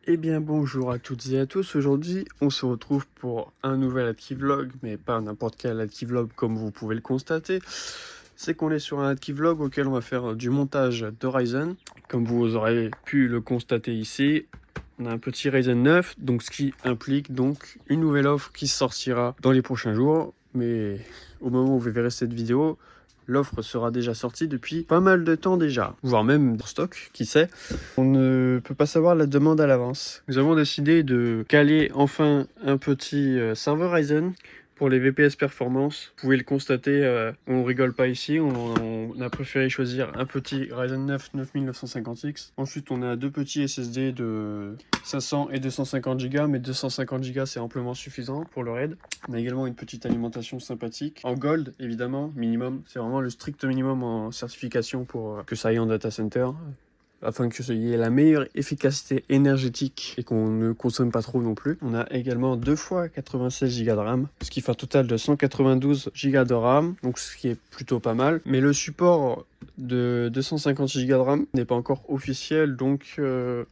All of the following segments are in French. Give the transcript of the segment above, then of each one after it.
Eh bien bonjour à toutes et à tous, aujourd'hui on se retrouve pour un nouvel Adkivlog, mais pas n'importe quel Adkivlog comme vous pouvez le constater. C'est qu'on est sur un Adkivlog auquel on va faire du montage de Ryzen. Comme vous aurez pu le constater ici, on a un petit Ryzen 9, donc ce qui implique donc une nouvelle offre qui sortira dans les prochains jours. Mais au moment où vous verrez cette vidéo, l'offre sera déjà sortie depuis pas mal de temps déjà, voire même en stock, qui sait. On ne peut pas savoir la demande à l'avance. Nous avons décidé de caler enfin un petit serveur Ryzen pour les VPS performance. Vous pouvez le constater, on rigole pas ici, on a préféré choisir un petit Ryzen 9 9950X. Ensuite on a deux petits SSD de 500 et 250 Go, mais 250 Go c'est amplement suffisant pour le RAID. On a également une petite alimentation sympathique, en gold évidemment, minimum. C'est vraiment le strict minimum en certification pour que ça aille en data center, afin que y ait la meilleure efficacité énergétique et qu'on ne consomme pas trop non plus. On a également 2 fois 96 Go de RAM, ce qui fait un total de 192 Go de RAM, donc ce qui est plutôt pas mal. Mais le support de 256 Go de RAM n'est pas encore officiel, donc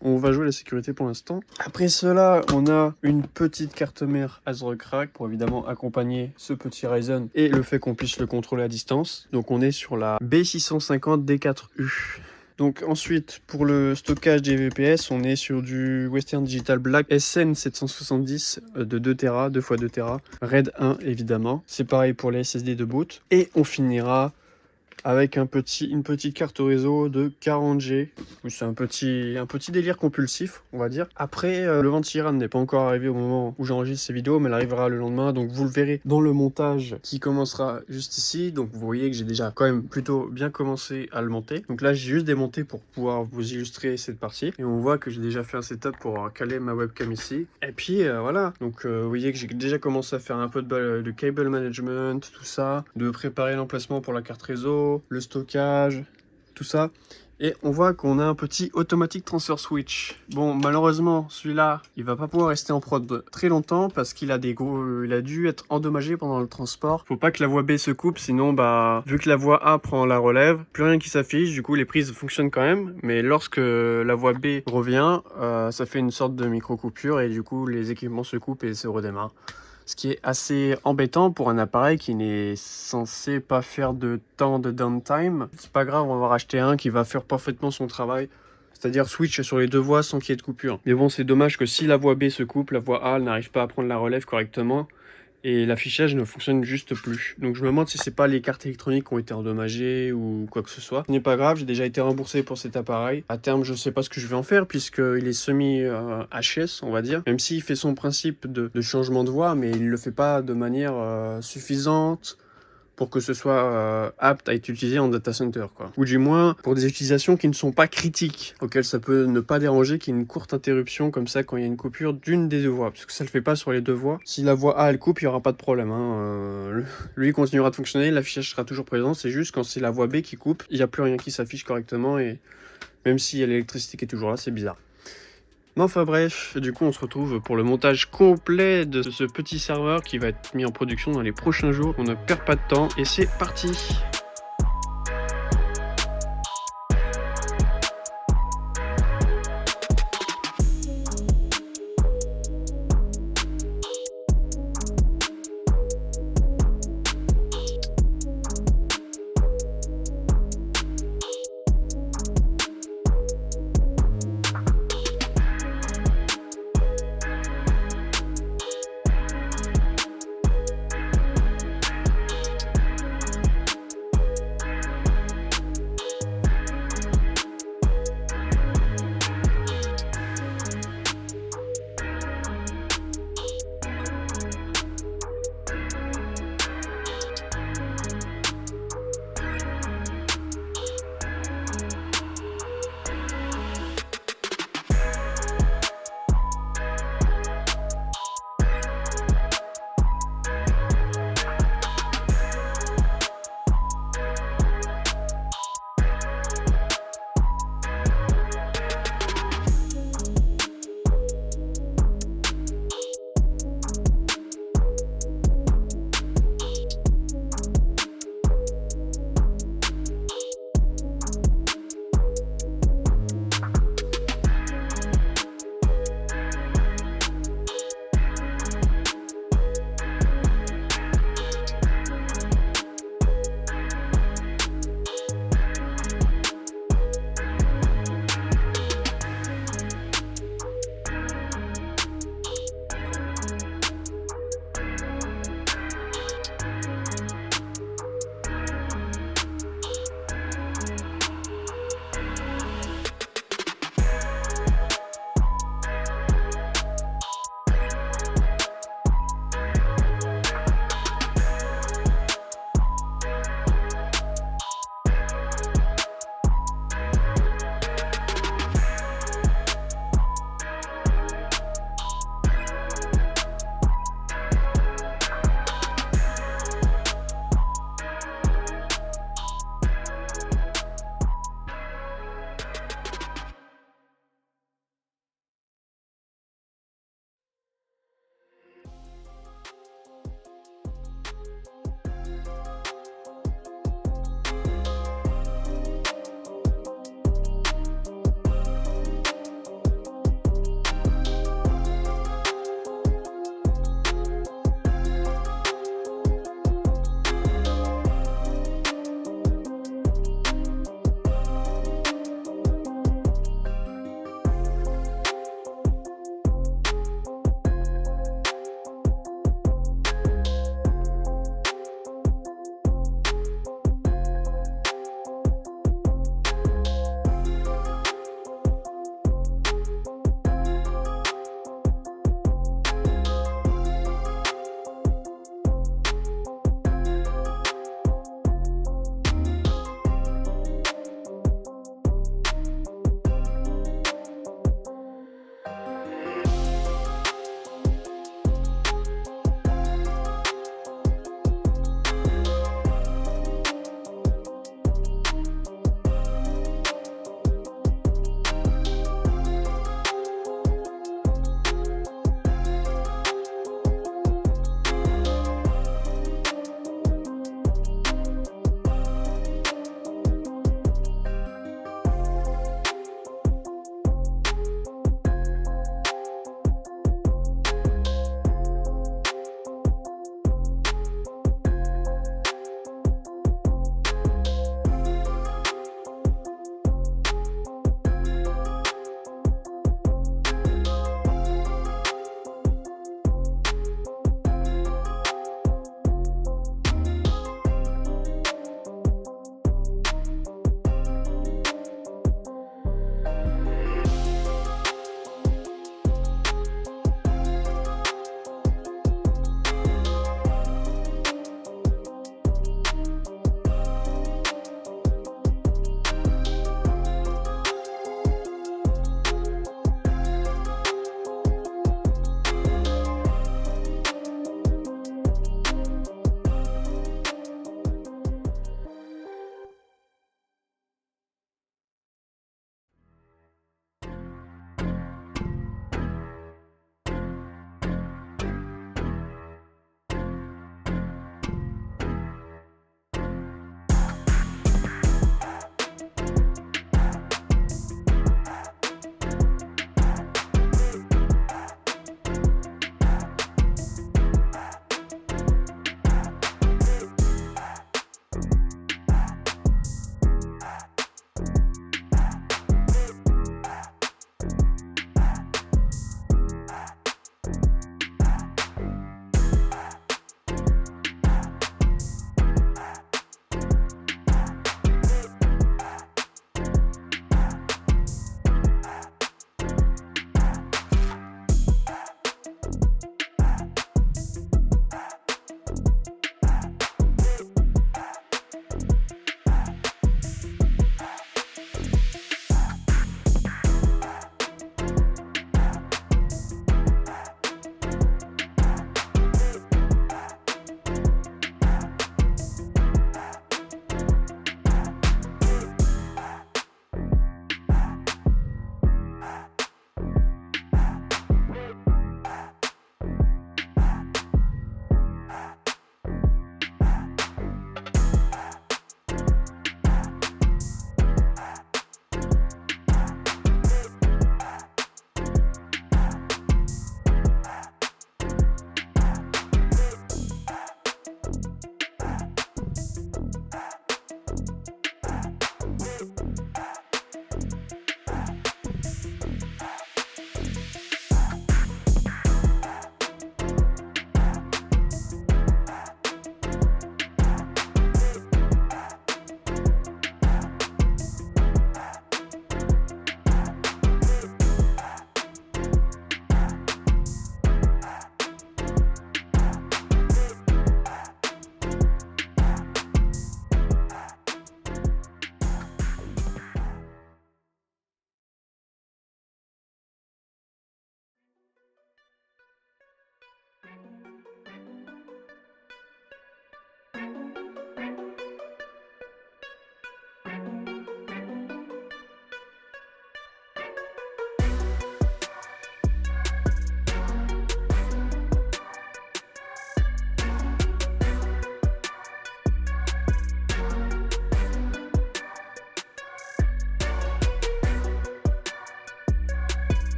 on va jouer la sécurité pour l'instant. Après cela, on a une petite carte mère ASRock Rack pour évidemment accompagner ce petit Ryzen et le fait qu'on puisse le contrôler à distance. Donc on est sur la B650D4U. Donc ensuite, pour le stockage des VPS, on est sur du Western Digital Black SN770 de 2 Tera, 2x2 Tera, RAID 1 évidemment. C'est pareil pour les SSD de boot. Et on finira avec une petite carte réseau de 40G. C'est un petit délire compulsif, on va dire. Après, le Ventiran n'est pas encore arrivé au moment où j'enregistre ces vidéos, mais elle arrivera le lendemain. Donc vous le verrez dans le montage qui commencera juste ici. Donc vous voyez que j'ai déjà quand même plutôt bien commencé à le monter. Donc là, j'ai juste démonté pour pouvoir vous illustrer cette partie. Et on voit que j'ai déjà fait un setup pour caler ma webcam ici. Et puis voilà. Donc vous voyez que j'ai déjà commencé à faire un peu de cable management, tout ça. De préparer l'emplacement pour la carte réseau, le stockage, tout ça. Et on voit qu'on a un petit automatic transfer switch. Bon, malheureusement, celui-là, il va pas pouvoir rester en prod très longtemps parce qu'il a il a dû être endommagé pendant le transport. Faut pas que la voie B se coupe, sinon, vu que la voie A prend la relève, plus rien qui s'affiche. Du coup, les prises fonctionnent quand même, mais lorsque la voie B revient, ça fait une sorte de micro coupure et du coup, les équipements se coupent et se redémarrent. Ce qui est assez embêtant pour un appareil qui n'est censé pas faire de temps de downtime. C'est pas grave, on va racheter un qui va faire parfaitement son travail. C'est-à-dire switch sur les deux voies sans qu'il y ait de coupure. Mais bon, c'est dommage que si la voie B se coupe, la voie A n'arrive pas à prendre la relève correctement. Et l'affichage ne fonctionne juste plus. Donc je me demande si c'est pas les cartes électroniques qui ont été endommagées ou quoi que ce soit. Ce n'est pas grave, j'ai déjà été remboursé pour cet appareil. À terme, je sais pas ce que je vais en faire puisqu'il est semi HS, on va dire. Même s'il fait son principe de changement de voix, mais il le fait pas de manière suffisante pour que ce soit apte à être utilisé en data center, quoi. Ou du moins, pour des utilisations qui ne sont pas critiques, auxquelles ça peut ne pas déranger qu'il y ait une courte interruption comme ça quand il y a une coupure d'une des deux voies, parce que ça le fait pas sur les deux voies. Si la voie A elle coupe, il y aura pas de problème, hein. Lui continuera de fonctionner, l'affichage sera toujours présent, c'est juste quand c'est la voie B qui coupe, il n'y a plus rien qui s'affiche correctement, et même s'il y a l'électricité qui est toujours là, c'est bizarre. Mais enfin bref, du coup on se retrouve pour le montage complet de ce petit serveur qui va être mis en production dans les prochains jours. On ne perd pas de temps et c'est parti!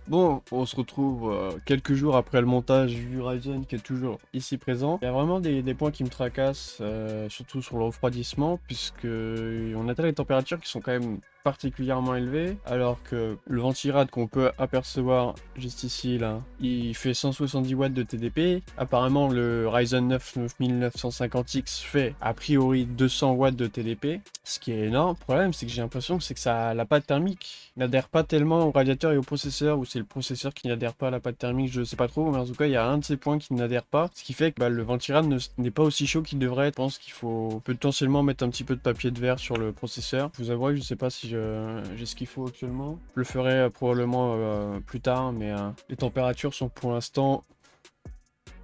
Bon, on se retrouve quelques jours après le montage du Ryzen qui est toujours ici présent. Il y a vraiment des points qui me tracassent, surtout sur le refroidissement, puisque on atteint les températures qui sont quand même particulièrement élevées, alors que le ventirad qu'on peut apercevoir juste ici, là, il fait 170 watts de TDP. Apparemment, le Ryzen 9 9950X fait a priori 200 watts de TDP, ce qui est énorme. Le problème, c'est que j'ai l'impression que la pâte thermique n'adhère pas tellement au radiateur et au processeur, ou c'est le processeur qui n'adhère pas à la pâte thermique, je sais pas trop, mais en tout cas, il y a un de ces points qui n'adhère pas, ce qui fait que le ventirad n'est pas aussi chaud qu'il devrait être. Je pense qu'il faut potentiellement mettre un petit peu de papier de verre sur le processeur. Je vous avoue que je sais pas si j'ai ce qu'il faut actuellement. Je le ferai probablement plus tard, mais les températures sont pour l'instant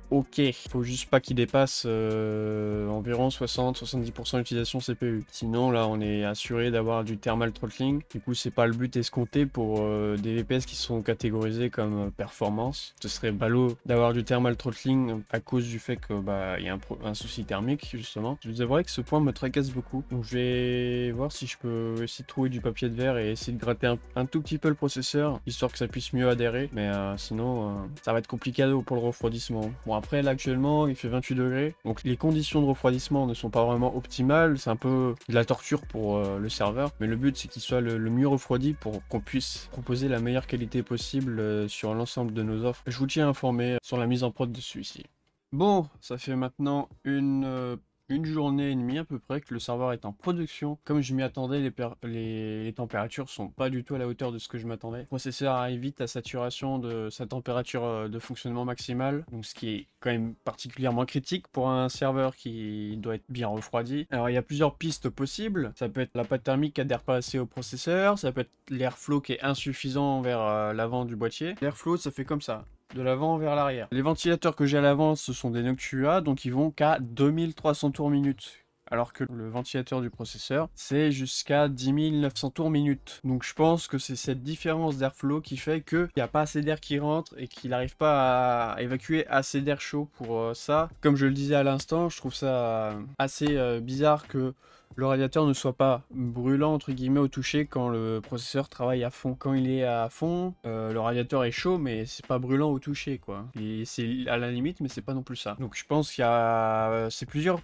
ok. Faut juste pas qu'il dépasse environ 60-70% d'utilisation CPU. Sinon, là, on est assuré d'avoir du thermal throttling. Du coup, c'est pas le but escompté pour des VPS qui sont catégorisés comme performance. Ce serait ballot d'avoir du thermal throttling à cause du fait que il y a un souci thermique, justement. Je vous avouerai que ce point me tracasse beaucoup. Donc, je vais voir si je peux essayer de trouver du papier de verre et essayer de gratter un tout petit peu le processeur, histoire que ça puisse mieux adhérer. Mais sinon, ça va être compliqué pour le refroidissement. Bon, après, là, actuellement, il fait 28 degrés. Donc, les conditions de refroidissement ne sont pas vraiment optimales. C'est un peu de la torture pour le serveur. Mais le but, c'est qu'il soit le mieux refroidi pour qu'on puisse proposer la meilleure qualité possible sur l'ensemble de nos offres. Je vous tiens informé sur la mise en prod de celui-ci. Bon, ça fait maintenant une journée et demie à peu près que le serveur est en production. Comme je m'y attendais, les températures sont pas du tout à la hauteur de ce que je m'attendais. Le processeur arrive vite à saturation de sa température de fonctionnement maximale, donc ce qui est quand même particulièrement critique pour un serveur qui doit être bien refroidi. Alors il y a plusieurs pistes possibles. Ça peut être la pâte thermique qui adhère pas assez au processeur, ça peut être l'airflow qui est insuffisant vers l'avant du boîtier. L'airflow, ça fait comme ça, de l'avant vers l'arrière. Les ventilateurs que j'ai à l'avant, ce sont des Noctua, donc ils vont qu'à 2300 tours minute. Alors que le ventilateur du processeur, c'est jusqu'à 10 900 tours minute. Donc je pense que c'est cette différence d'airflow qui fait qu'il n'y a pas assez d'air qui rentre et qu'il n'arrive pas à évacuer assez d'air chaud pour ça. Comme je le disais à l'instant, je trouve ça assez bizarre que le radiateur ne soit pas brûlant entre guillemets au toucher quand le processeur travaille à fond. Quand il est à fond, le radiateur est chaud mais c'est pas brûlant au toucher quoi. Et c'est à la limite mais c'est pas non plus ça. Donc je pense qu'il y a c'est plusieurs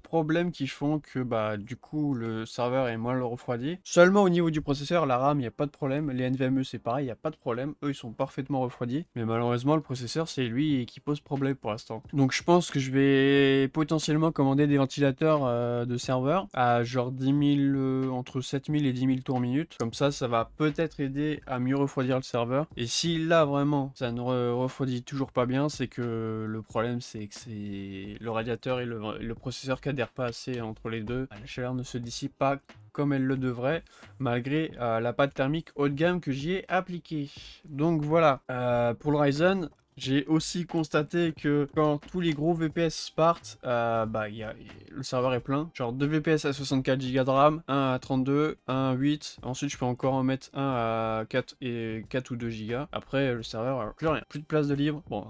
problèmes qui font que du coup le serveur est moins refroidi. Seulement au niveau du processeur, la RAM, il n'y a pas de problème. Les NVMe c'est pareil, il n'y a pas de problème. Eux ils sont parfaitement refroidis. Mais malheureusement le processeur c'est lui qui pose problème pour l'instant. Donc je pense que je vais potentiellement commander des ventilateurs de serveur à genre 10 000, entre 7000 et 10 000 tours minute. Comme ça va peut-être aider à mieux refroidir le serveur. Et si là vraiment ça ne refroidit toujours pas bien, c'est que le problème c'est que c'est le radiateur et le processeur qui pas assez entre les deux. La chaleur ne se dissipe pas comme elle le devrait, malgré la pâte thermique haut de gamme que j'y ai appliquée. Donc voilà, pour le Ryzen, j'ai aussi constaté que quand tous les gros VPS partent, le serveur est plein. Genre 2 VPS à 64 Go de RAM, 1 à 32, 1 à 8. Ensuite, je peux encore en mettre 1 à 4 ou 2 Go. Après, le serveur, plus rien, plus de place de livre. Bon,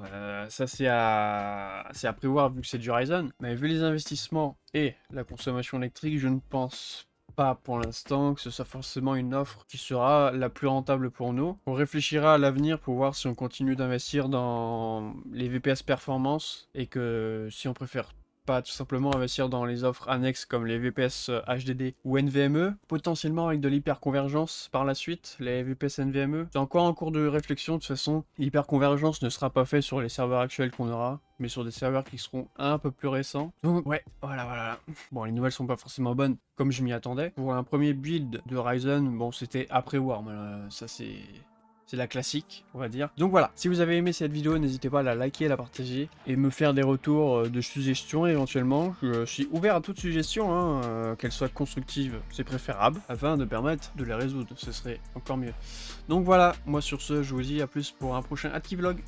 ça c'est à prévoir vu que c'est du Ryzen. Mais vu les investissements et la consommation électrique, je ne pense pas pour l'instant que ce soit forcément une offre qui sera la plus rentable pour nous. On réfléchira à l'avenir pour voir si on continue d'investir dans les VPS performance et que si on préfère pas tout simplement investir dans les offres annexes comme les VPS HDD ou NVMe, potentiellement avec de l'hyperconvergence par la suite, les VPS NVMe. C'est encore en cours de réflexion, de toute façon, l'hyperconvergence ne sera pas faite sur les serveurs actuels qu'on aura, mais sur des serveurs qui seront un peu plus récents. Donc ouais, voilà. Bon, les nouvelles sont pas forcément bonnes, comme je m'y attendais. Pour un premier build de Ryzen, bon, c'était après Warm, ça c'est la classique, on va dire. Donc voilà, si vous avez aimé cette vidéo, n'hésitez pas à la liker, à la partager et me faire des retours de suggestions éventuellement. Je suis ouvert à toute suggestion, qu'elle soit constructive, c'est préférable, afin de permettre de les résoudre, ce serait encore mieux. Donc voilà, moi sur ce, je vous dis à plus pour un prochain AdKeyVlog.